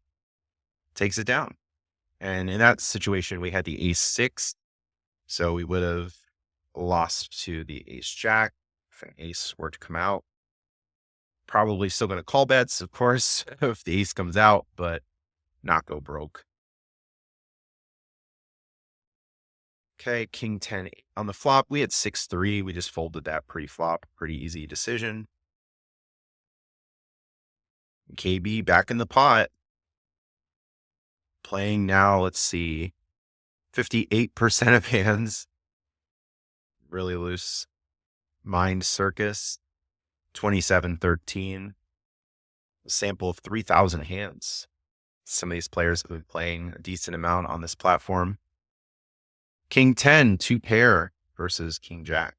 takes it down. And in that situation, we had the ace 6. So we would have lost to the ace jack if an ace were to come out. Probably still going to call bets, of course, if the ace comes out, but not go broke. Okay, king 10 on the flop. We had 6-3. We just folded that pre-flop. Pretty easy decision. KB back in the pot. Playing now, let's see, 58% of hands. Really loose. Mind Circus, 27-13. A sample of 3,000 hands. Some of these players have been playing a decent amount on this platform. King 10, 2 pair versus King Jack.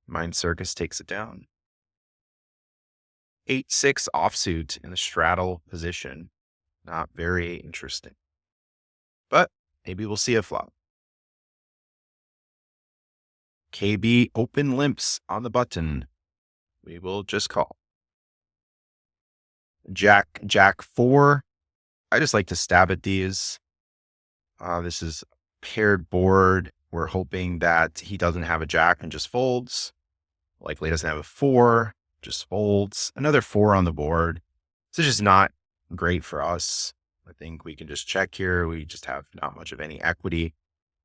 Mind Circus takes it down. 8-6 offsuit in the straddle position. Not very interesting. But maybe we'll see a flop. KB open limps on the button. We will just call. Jack 4. I just like to stab at these. This is paired board. We're hoping that he doesn't have a jack and just folds. Likely doesn't have a 4, just folds. Another 4 on the board. This is just not great for us. I think we can just check here. We just have not much of any equity.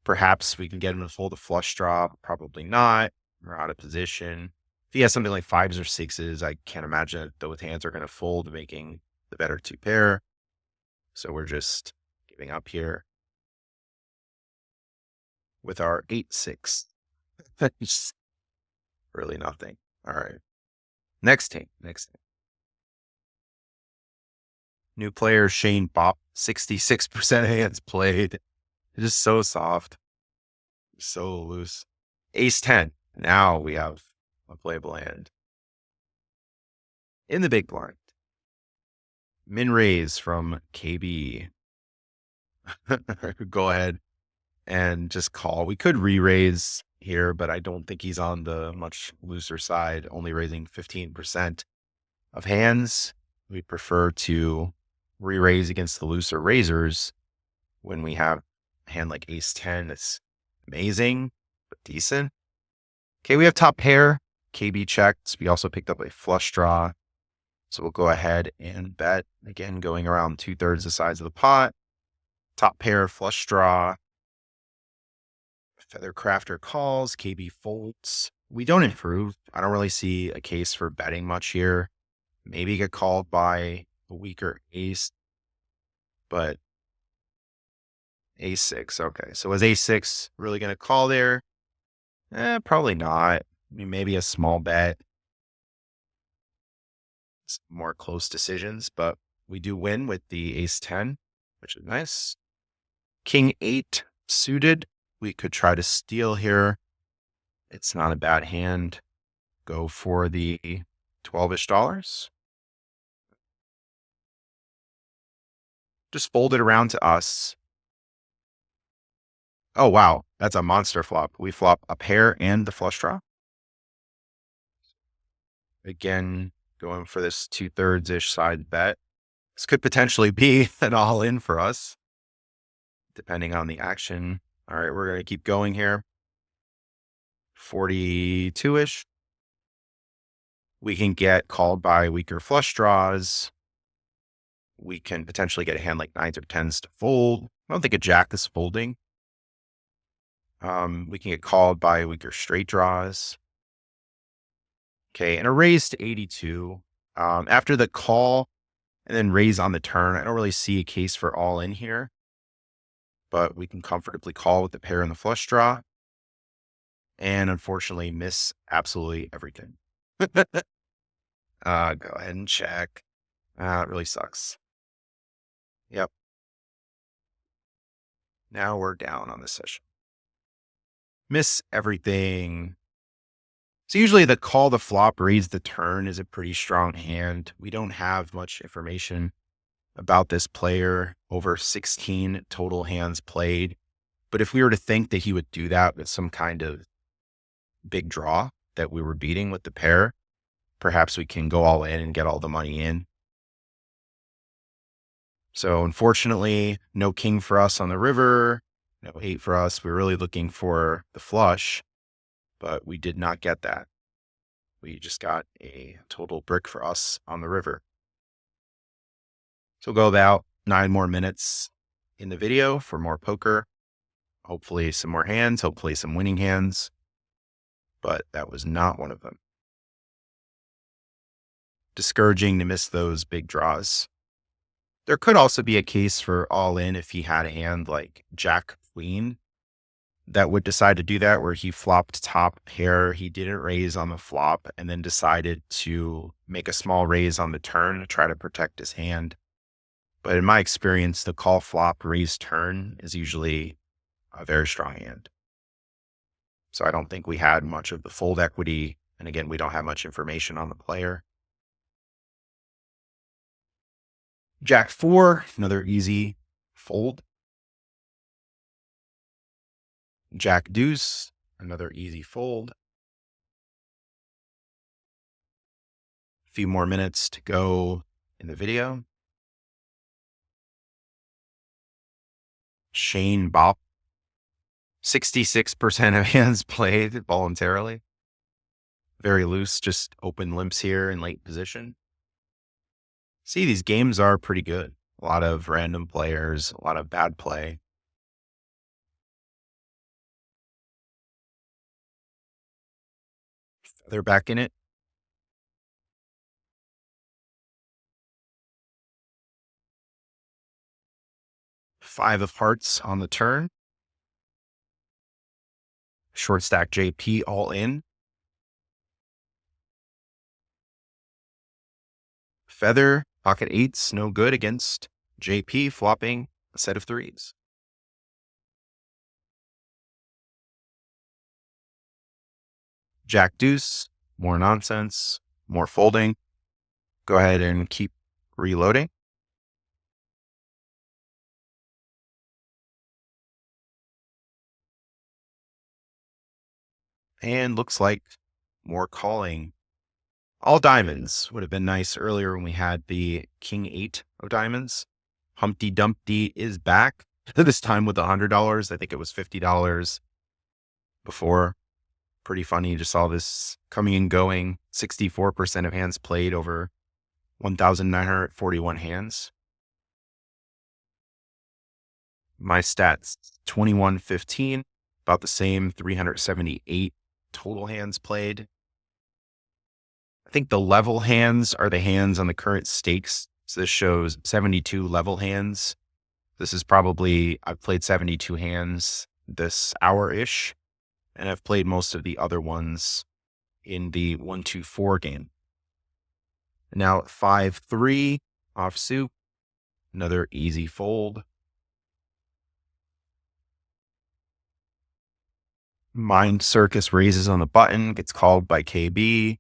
Perhaps we can get him to fold a flush draw. Probably not. We're out of position. If he has something like 5s or 6s, I can't imagine that those hands are going to fold, making the better 2 pair. So we're just giving up here with our 8-6. Just really nothing. All right. Next team. New player Shane Bopp, 66% of hands played. It's just so soft. So loose. Ace 10. Now we have a playable hand. In the big blind. Min raise from KB. Go ahead and just call. We could re-raise here, but I don't think he's on the much looser side, only raising 15% of hands. We prefer to re-raise against the looser raisers when we have a hand like ace 10. It's amazing, but decent. Okay, we have top pair. KB checked. We also picked up a flush draw. So we'll go ahead and bet. Again, going around 2/3 the size of the pot. Top pair, flush draw. Feather Crafter calls. KB folds. We don't improve. I don't really see a case for betting much here. Maybe get called by a weaker ace. But ace 6. Okay, so is ace 6 really going to call there? Probably not. I mean, maybe a small bet. Some more close decisions, but we do win with the ace 10, which is nice. King 8 suited. We could try to steal here. It's not a bad hand. Go for the 12-ish dollars. Just fold it around to us. Oh, wow. That's a monster flop. We flop a pair and the flush draw. Again, going for this 2/3-ish side bet. This could potentially be an all in for us, depending on the action. All right, we're going to keep going here. 42-ish. We can get called by weaker flush draws. We can potentially get a hand like 9s or 10s to fold. I don't think a jack is folding. We can get called by weaker straight draws. Okay, and a raise to 82. After the call and then raise on the turn, I don't really see a case for all in here, but we can comfortably call with the pair and the flush draw, and unfortunately miss absolutely everything. Go ahead and check. It really sucks. Yep. Now we're down on this session. Miss everything. So usually the call the flop, raise the turn is a pretty strong hand. We don't have much information about this player, over 16 total hands played. But if we were to think that he would do that with some kind of big draw that we were beating with the pair, perhaps we can go all in and get all the money in. So unfortunately, no king for us on the river, no 8 for us. We're really looking for the flush, but we did not get that. We just got a total brick for us on the river. So we'll go about 9 more minutes in the video for more poker. Hopefully some more hands, hopefully some winning hands, but that was not one of them. Discouraging to miss those big draws. There could also be a case for all in if he had a hand like Jack Queen that would decide to do that, where he flopped top pair, he didn't raise on the flop, and then decided to make a small raise on the turn to try to protect his hand. But in my experience, the call flop raise turn is usually a very strong hand. So I don't think we had much of the fold equity. And again, we don't have much information on the player. Jack 4, another easy fold. Jack deuce, another easy fold. A few more minutes to go in the video. Shane Bop. 66% of hands played voluntarily. Very loose, just open limps here in late position. See, these games are pretty good. A lot of random players, a lot of bad play. They're back in it. 5 of hearts on the turn. Short stack JP all in. Feather, pocket 8s, no good against JP flopping a set of 3s. Jack deuce, more nonsense, more folding. Go ahead and keep reloading. And looks like more calling. All diamonds would have been nice earlier when we had the king 8 of diamonds. Humpty Dumpty is back, this time with $100. I think it was $50 before. Pretty funny. Just saw this coming and going. 64% of hands played over 1,941 hands. My stats, 2115, about the same, 378 total hands played. I think the level hands are the hands on the current stakes. So this shows 72 level hands. This is probably, I've played 72 hands this hour-ish, and I've played most of the other ones in the 1-2-4 game. Now 5-3 offsuit, another easy fold. Mind Circus raises on the button, gets called by KB,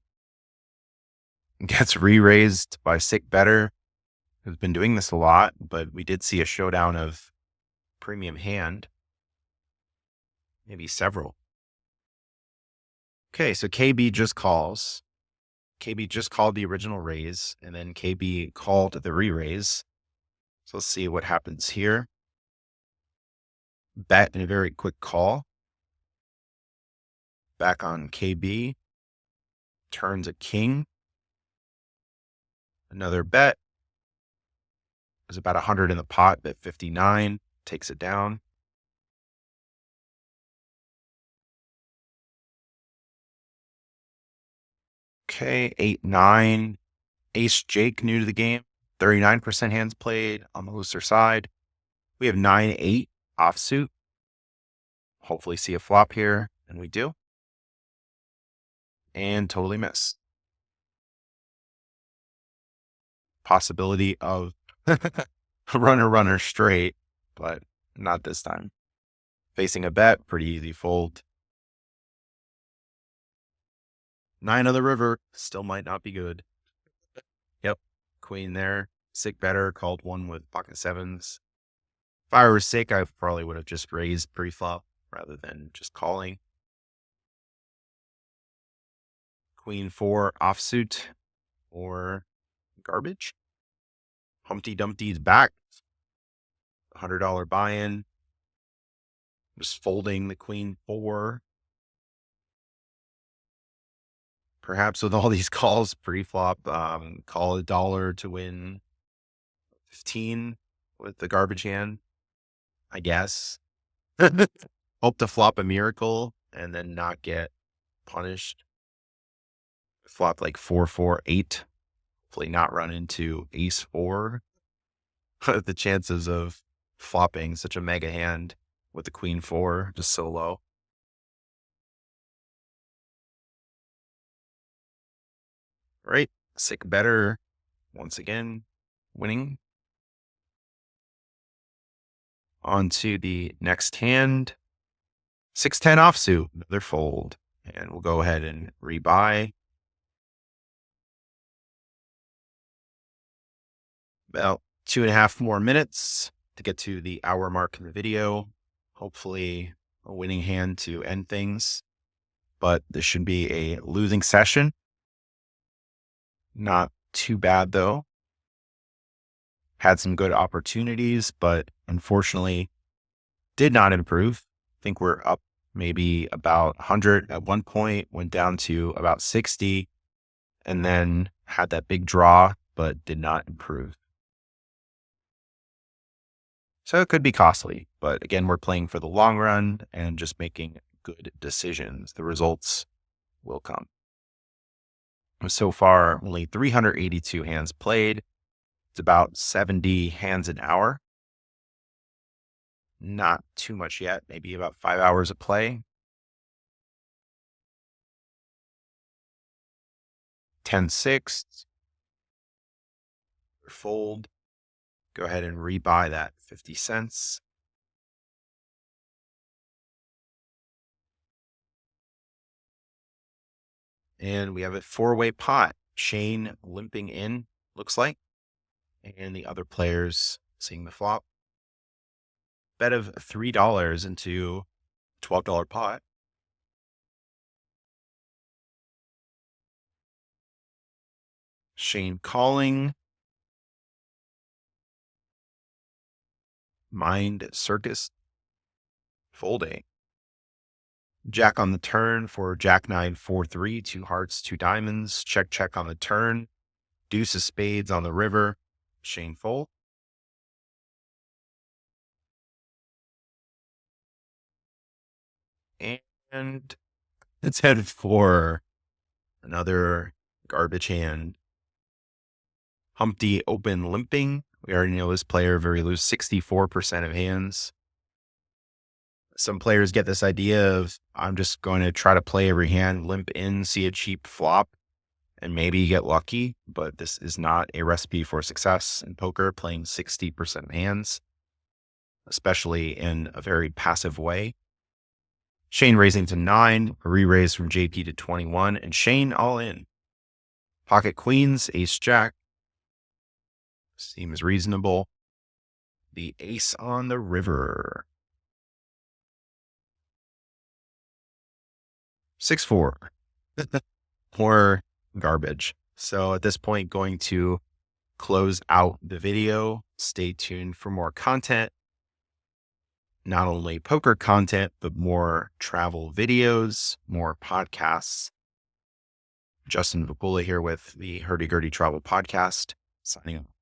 gets re-raised by Sick Better, who's been doing this a lot, but we did see a showdown of premium hand, maybe several. Okay, so KB just calls. KB just called the original raise, and then KB called the re-raise. So let's see what happens here. Bet in a very quick call. Back on KB. Turns a king. Another bet. There's about 100 in the pot, bet 59. Takes it down. Okay, 8-9. Ace Jake new to the game. 39% hands played on the looser side. We have 9-8 offsuit. Hopefully see a flop here, and we do. And totally miss. Possibility of runner straight, but not this time. Facing a bet, pretty easy fold. 9 of the river, still might not be good. Yep, queen there. Sick Better, called one with pocket sevens. If I were sick, I probably would have just raised pre-flop rather than just calling. Queen 4 offsuit or garbage. Humpty Dumpty's back. $100 buy-in. Just folding the queen 4. Perhaps with all these calls pre-flop, call $1 to win 15 with the garbage hand, I guess. Hope to flop a miracle and then not get punished. Flop like 4-4-8. Hopefully not run into ace 4. The chances of flopping such a mega hand with the queen 4 just so low. Right. Sick Better once again winning. On to the next hand. 6-10 offsuit, another fold. And we'll go ahead and rebuy. About 2.5 more minutes to get to the hour mark in the video. Hopefully a winning hand to end things. But this should be a losing session. Not too bad though. Had some good opportunities, but unfortunately did not improve. I think we're up maybe about 100 at one point, went down to about 60, and then had that big draw, but did not improve. So it could be costly, but again, we're playing for the long run and just making good decisions. The results will come. So far, only 382 hands played. It's about 70 hands an hour. Not too much yet, maybe about 5 hours of play. 10-6. Fold. Go ahead and rebuy that 50 cents. And we have a 4-way pot. Shane limping in, looks like. And the other players seeing the flop. Bet of $3 into $12 pot. Shane calling. Mind Circus folding. Jack on the turn for Jack 9-4-3, 2 hearts, 2 diamonds. Check on the turn. Deuce of spades on the river. Shane fold. And it's headed for another garbage hand. Humpty open limping. We already know this player very loose, 64% of hands. Some players get this idea of, I'm just going to try to play every hand, limp in, see a cheap flop, and maybe get lucky. But this is not a recipe for success in poker, playing 60% of hands, especially in a very passive way. Shane raising to 9, a re-raise from JP to 21, and Shane all in. Pocket queens, ace jack. Seems reasonable. The ace on the river. 6-4. More garbage. So at this point, going to close out the video. Stay tuned for more content. Not only poker content, but more travel videos, more podcasts. Justin Vacula here with the Hurdy Gurdy Travel Podcast, signing off.